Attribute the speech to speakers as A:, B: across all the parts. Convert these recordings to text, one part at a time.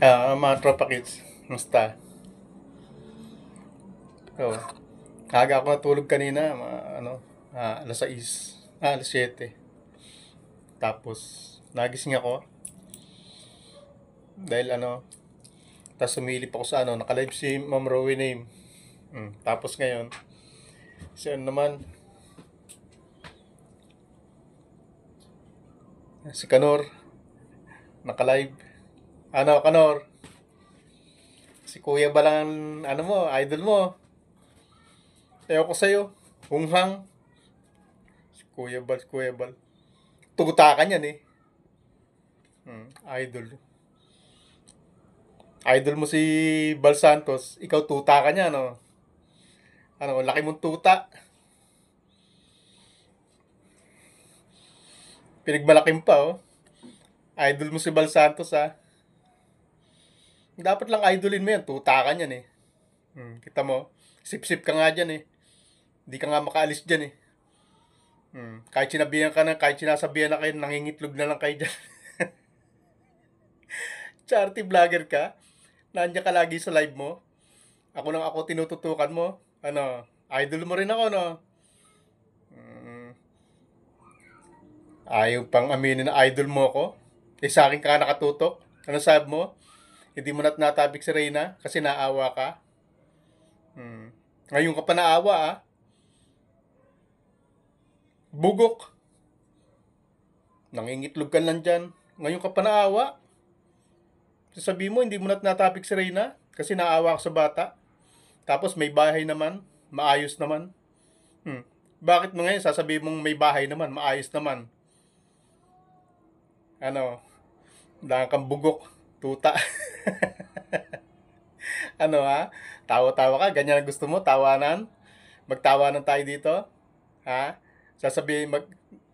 A: Mga tropa kids, musta? Oh, aga ako natulog kanina, alas 6, alas 7. Tapos, nagising ako dahil tapos sumilip ako sa nakalive si Ma'am Rowie name. Tapos ngayon, si naman, si Kanor, nakalive. Kanor, si Kuya ba lang mo, idol mo? Ewan ko sa'yo, hunghang. Si Kuya Bal. Tuguta ka niyan eh. Idol. Idol mo si Bal Santos, ikaw tuta ka niya, no? Laki mong tuta. Pinagmalaking pa, oh. Idol mo si Bal Santos, ha? Dapat lang idolin mo yan. Tuta ka niyan, eh. Kita mo? Sip-sip ka nga dyan, eh. Hindi ka nga makaalis dyan, eh. Kahit sinasabihan na kayo, nangingitlog na lang kayo dyan. Charity vlogger ka? Nandiyan ka lagi sa live mo? Ako tinututukan mo? Idol mo rin ako, no? Ayaw pang aminin na idol mo ako? Sa akin ka nakatutok? Ano sabi mo? Hindi mo na't natabik si Reyna kasi naawa ka? Ngayon ka pa naawa, ah. Bugok. Nangingitlog ka lang dyan. Ngayon ka pa naawa. Sasabihin mo, hindi mo na't natabik si Reyna kasi naawa ka sa bata. Tapos may bahay naman. Maayos naman. Bakit mo ngayon sasabihin mong may bahay naman, maayos naman? Dahil kang bugok, tuta. Ha? Tawa-tawa ka, ganyan ang gusto mo, tawanan? Magtawanan tayo dito? Ha? Sasabihin,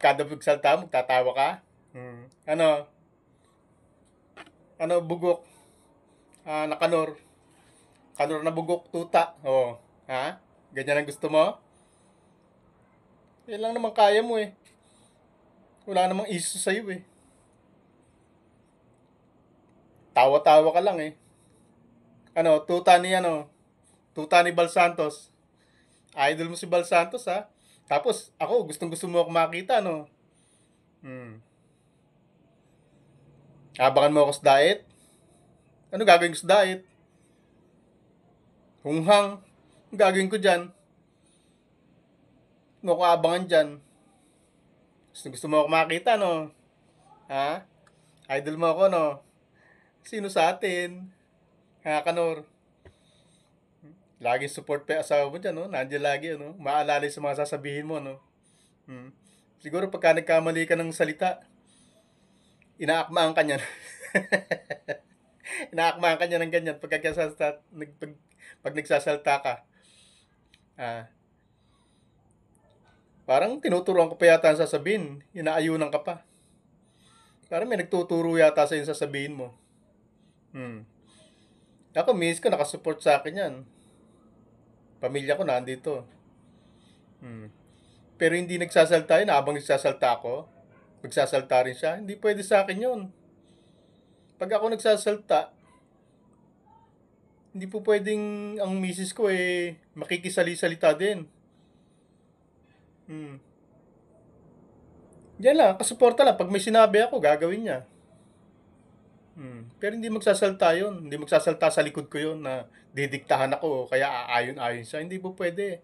A: kada magsalta, magtatawa ka? Ano? Bugok? Nakanor? Kanor na bugok, tuta. Ha? Ganyan ang gusto mo? Yan lang naman kaya mo eh. Wala namang issue sa'yo eh. Tawa-tawa ka lang eh. Tuta ni Bal Santos. Idol mo si Bal Santos, ha? Tapos ako, gusto mo ako makita, no? Abangan mo ako sa diet? Ano gagawin ko sa diet? Hunghang. Ano gagawin ko dyan? Mo ko abangan dyan. Gusto mo ako makita, no? Ha? Idol mo ako, no? Sino sa atin? Kanor. Laging support pa yung asawa mo dyan, no? Nandiyan lagi, no? Maalala sa mga sasabihin mo, no? Siguro pagka nagkamali ka ng salita, inaakmaan ka niyan. Inaakmaan ka niya ng ganyan pag nagsasalta ka. Parang tinuturuan ko pa yata ang sasabihin. Inaayunan ka pa. Parang may nagtuturo yata sa yung sasabihin mo. Ako, miss ko, nakasupport sa akin yan. Pamilya ko nandito. Pero hindi nagsasalta yun. Habang nagsasalta ako, magsasalta rin siya. Hindi pwede sa akin yun. Pag ako nagsasalta, hindi po pwedeng ang misis ko makikisali-salita din. Yan lang, kasuporta lang. Pag may sinabi ako, gagawin niya. Pero hindi magsasalta yun. Hindi magsasalta sa likod ko yun na didiktahan ako kaya aayon-ayon siya. Hindi po pwede.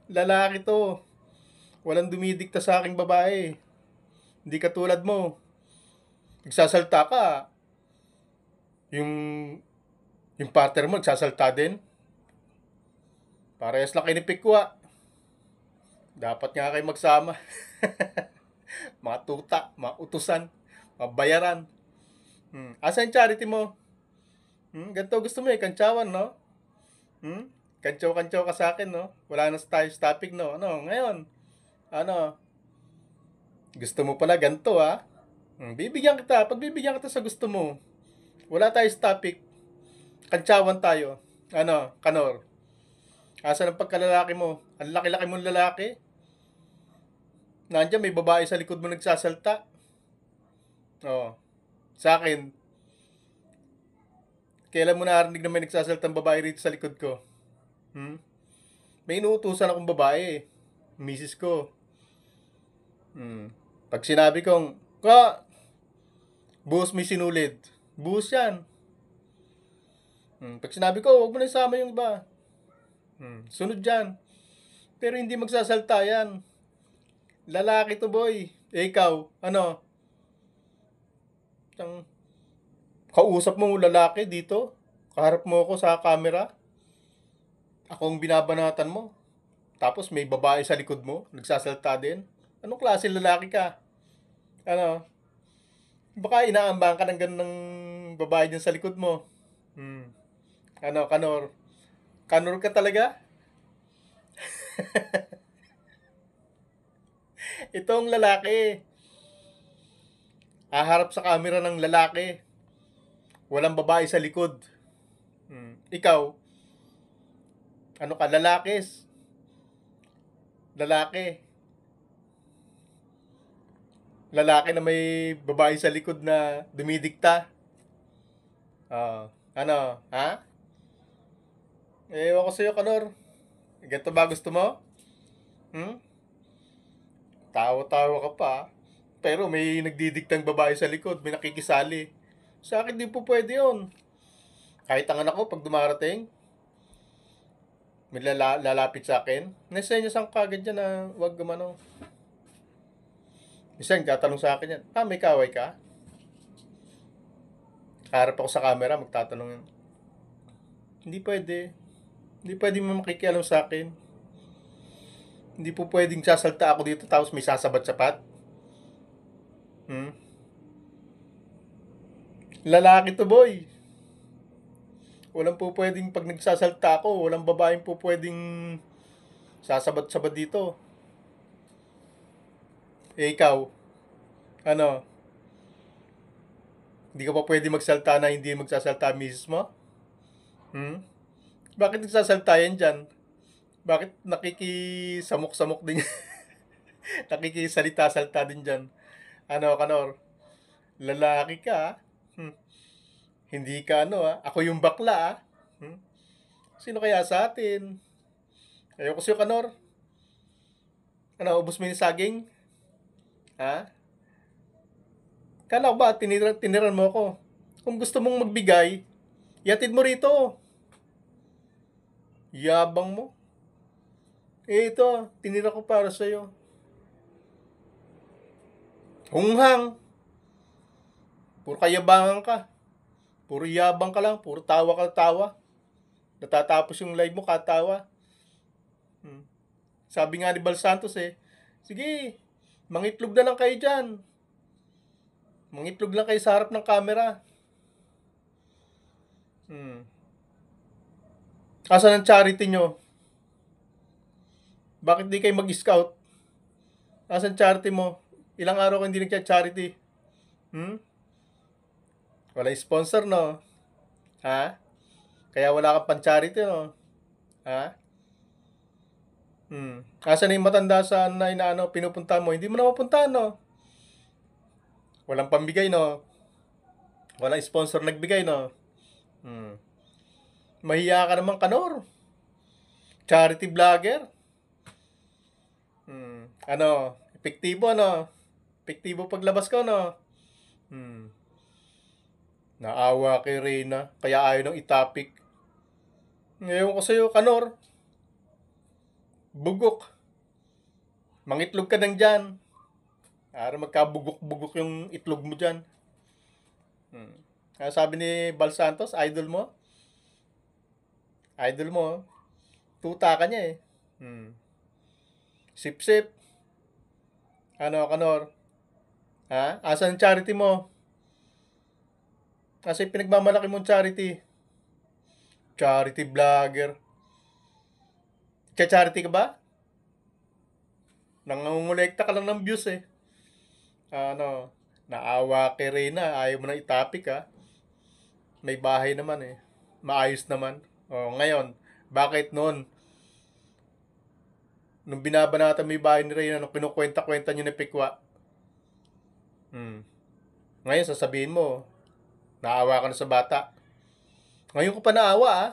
A: Lalaki to. Walang dumidikta sa aking babae. Hindi katulad mo. Nagsasalta ka. Yung partner mo, nagsasalta din. Parehas lang kinipikwa. Dapat nga kayo magsama. Mga tuta, mga utusan, mga bayaran. Asa yung charity mo? Ganito gusto mo kantsawan, no? Kantsaw-kantsaw ka sa akin, no? Wala na tayo sa topic, no? Ngayon? Gusto mo pala ganito, ha? Bibigyan kita. Pagbibigyan kita sa gusto mo. Wala tayo sa topic. Kantsawan tayo. Kanor? Asan ang pagkalalaki mo? Ang laki-laki mong lalaki. Nandiyan may babae sa likod mo nagsasalta. Sa akin, Kailan mo narinig na may nagsasaltang babae rito sa likod ko? Hmm? May inuutusan akong babae. Misis ko. Pag sinabi kong, buhos may sinulid. Buhos yan. Pag sinabi ko, huwag mo na isama yung iba. Sunod yan. Pero hindi magsasalta yan. Lalaki to, boy. Ikaw, ano? Kausap mo lalaki dito? Kaharap mo ako sa camera? Ako ang binabanatan mo? Tapos may babae sa likod mo? Nagsasalta din? Anong klase lalaki ka? Ano? Baka inaambang ka ng ganun babae dyan sa likod mo. Ano, kanor? Kanor ka talaga? Itong lalaki. Haharap sa camera ng lalaki. Walang babae sa likod. Ikaw, ano ka, lalakis? Lalaki. Lalaki na may babae sa likod na dumidikta. Ano, ha? Ewan ko sa'yo, Kanor. Ganito ba gusto mo? Tawa-tawa ka pa. Pero may nagdidiktang babae sa likod, may nakikisali. Sa akin di po pwede yun. Kahit ang anak ko, pag dumarating, may lalapit sa akin. Nasenyas ang kagad dyan na huwag gumano. Minsan, katanong sa akin yan, may kaway ka? Harap ako sa camera, magtatanong yan. Hindi pwede. Hindi pwede mo makikialam sa akin. Hindi po pwedeng sasalta ako dito tapos may sasabat-sapat. Lalaki to, boy. Walang po pwedeng pag nagsasalta ako, walang babaeng po pwedeng sasabat-sabat dito. Ikaw, ano? Hindi ka pa pwede magsalta na hindi magsasalta misis mo? Bakit nagsasalta yan dyan? Bakit nakikisamok-samok din? Nakikisalita-salta din dyan. Ano, Kanor? Lalaki ka, Hindi ka ako yung bakla, Sino kaya sa atin? Ayoko sa'yo, Kanor. Ano, ubos mo yung saging? Ha? Kala ko ba, tiniran mo ako? Kung gusto mong magbigay, yatid mo rito. Yabang mo. Ito, tinira ko para sa'yo. Hunghang. Puro kayabangan ka. Puro yabang ka lang. Puro tawa ka tawa. Natatapos yung live mo, katawa. Sabi nga ni Bal Santos sige, mangitlog na lang kayo dyan. Mangitlog lang kayo sa harap ng camera. Asan ang charity nyo? Bakit di kayo mag-scout? Asan charity mo? Ilang araw ko hindi nagcha-charity. Wala sponsor, no? Ha? Kaya wala kang pan-charity, no? Ha? Asan na yung matanda sa pinupunta mo? Hindi mo na mapuntahan, no? Walang pambigay, no? Walang sponsor nagbigay, no? Mahiya ka naman, Kanor. Charity vlogger. Epektibo, no? Epektibo paglabas ko, no? Naawa kay Reyna, kaya ayaw ng itapik. Ngayon ko sa'yo, Kanor. Bugok. Mangitlog ka nang dyan. Para magkabugok-bugok yung itlog mo dyan. Kaya sabi ni Bal Santos, idol mo. Tuta ka niya Sip-sip. Ano, Kanor? Ha? Asan ang charity mo? Kasi pinagmamalaki mong charity. Charity vlogger. Charity ka ba? Nangungulekta ka lang ng views naawa kay Reyna. Ayaw mo na itapik May bahay naman Maayos naman. Ngayon, bakit noon? Nung binabanatan mo yung bahay ni Reyna, nung kinukwenta-kwenta nyo ni Pikwa. Ngayon, sasabihin mo, naawa ka na sa bata. Ngayon ko pa naawa, ah.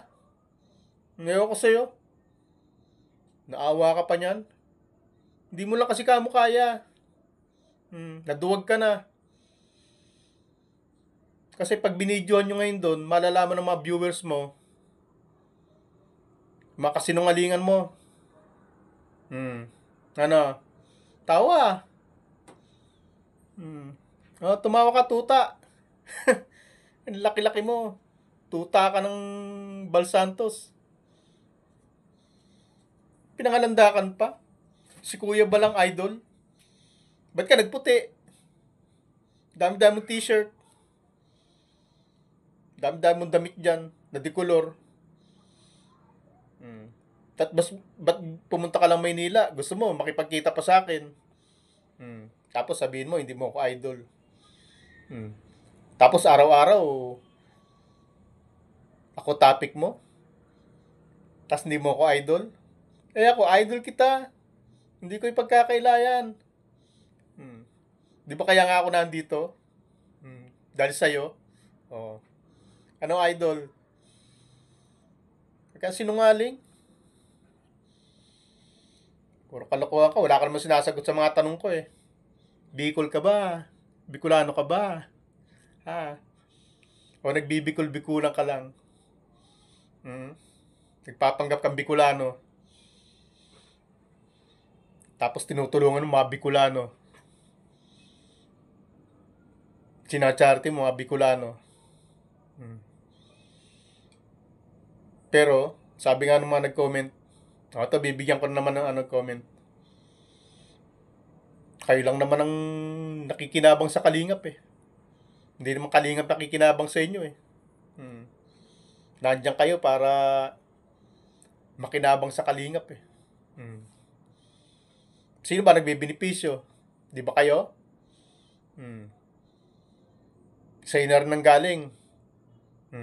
A: Ngayon ko sa'yo. Naawa ka pa niyan. Hindi mo lang kasi kamo kaya. Naduwag ka na. Kasi pag binidyohan nyo ngayon doon, malalaman ng mga viewers mo, makasinungalingan mo. Ano? Tawa. Oh, tumawa ka, tuta. Ang laki-laki mo. Tuta ka ng Bal Santos. Pinangalandakan pa. Si Kuya Balang idol. Ba't ka nagputi? Dami-dami mong t-shirt. Dami-dami mong damit dyan. Na dikolor. Ba't pumunta ka lang Maynila? Gusto mo makipagkita pa sa akin. Tapos sabihin mo, hindi mo ako idol. Tapos araw-araw, ako topic mo. Tapos hindi mo ako idol. Eh ako, idol kita. Hindi ko ipagkakailayan. Di ba kaya nga ako nandito? Dahil sa'yo. Oh. Ano idol? Kaya sinungaling. Puro kalokohan ka. Wala ka naman sinasagot sa mga tanong ko eh. Bicol ka ba? Bicolano ka ba? Ha? O nagbibikol-bikulan ka lang? Nagpapanggap kang Bicolano. Tapos tinutulungan ng mga Bicolano. Sinacharity mo mga Bicolano. Pero, sabi nga ng mga nag-comment, ito, bibigyan ko naman ng comment. Kayo lang naman ang nakikinabang sa Kalingap eh. Hindi naman Kalingap nakikinabang sa inyo eh. Nandiyan kayo para makinabang sa Kalingap eh. Sino ba nagbibinipisyo? Di ba kayo? Sa ina rin nang galing.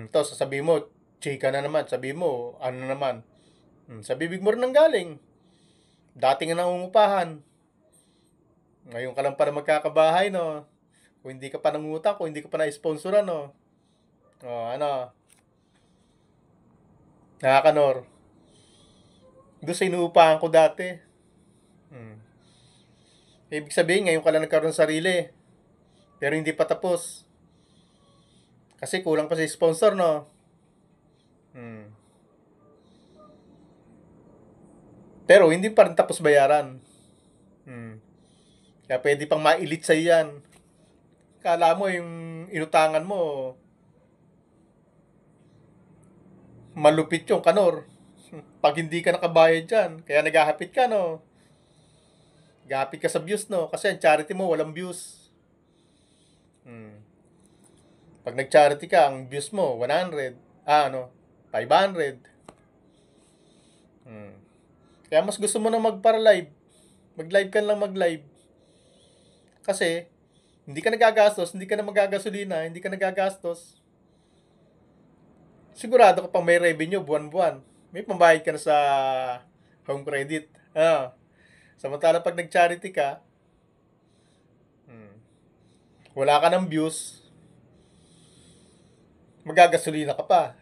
A: To, sasabihin mo, chika na naman. Sabihin mo, ano na naman. Sa bibig mo rin nang galing. Dati nga nangungupahan. Ngayon ka lang para magkakabahay, no? Kung hindi ka pa nangutang, kung hindi ka pa na-sponsoran, no? O, ano? Nakakanor. Doon sa inuupahan ko dati. Ibig sabihin, ngayon ka lang nagkaroon ng sarili. Pero hindi pa tapos. Kasi kulang pa sa sponsor, no? Pero hindi pa rin tapos bayaran. Kaya pwede pang ma-elite sa'yo yan. Kala mo yung inutangan mo, malupit yung kanor. Pag hindi ka nakabayad dyan, kaya naghahapit ka, no? Naghahapit ka sa views, no? Kasi ang charity mo, walang views. Pag nag-charity ka, ang views mo, 100. 500. Kaya mas gusto mo na mag-para-live. Mag-live ka lang mag-live. Kasi, hindi ka nagagastos, hindi ka na magagasolina, hindi ka nagagastos. Sigurado ka pang may revenue buwan-buwan. May pambayad ka na sa home credit. Samantala pag nag-charity ka, wala ka ng views, magagasolina ka pa.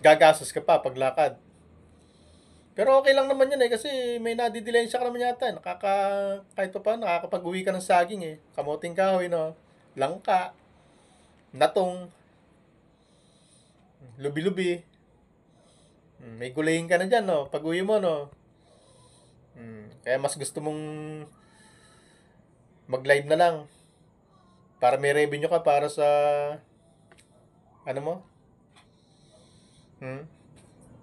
A: Gagastos ka pa paglakad. Pero okay lang naman yun eh, kasi may nadidilensya ka naman yata. Kahit pa paano, nakakapag-uwi ka ng saging eh. Kamuting kahoy, no? Langka. Natong. Lubi-lubi. May gulayin ka na dyan, no? Pag-uwi mo, no? Kaya mas gusto mong mag-live na lang. Para may revenue ka para sa ano mo?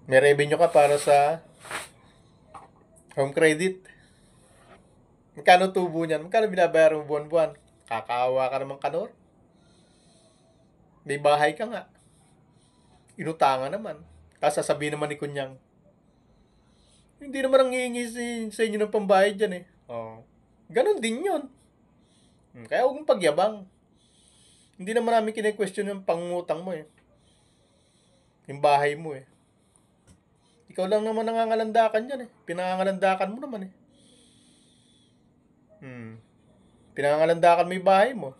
A: May revenue ka para sa home credit. Magkano tubo niyan? Magkano binabayaran mo buwan-buwan? Kakaawa ka naman kanor. May bahay ka nga. Inutangan naman. Tapos sasabihin naman ni Kunyang, hindi naman ang hihingi sa inyo ng pambayad dyan eh. Ganon din yun. Kaya huwag mong pagyabang. Hindi naman namin kine-question yung pangutang mo eh. Yung bahay mo eh. Ikaw lang naman nangangalandakan dyan eh. Pinangangalandakan mo naman eh. Pinangangalandakan mo yung bahay mo.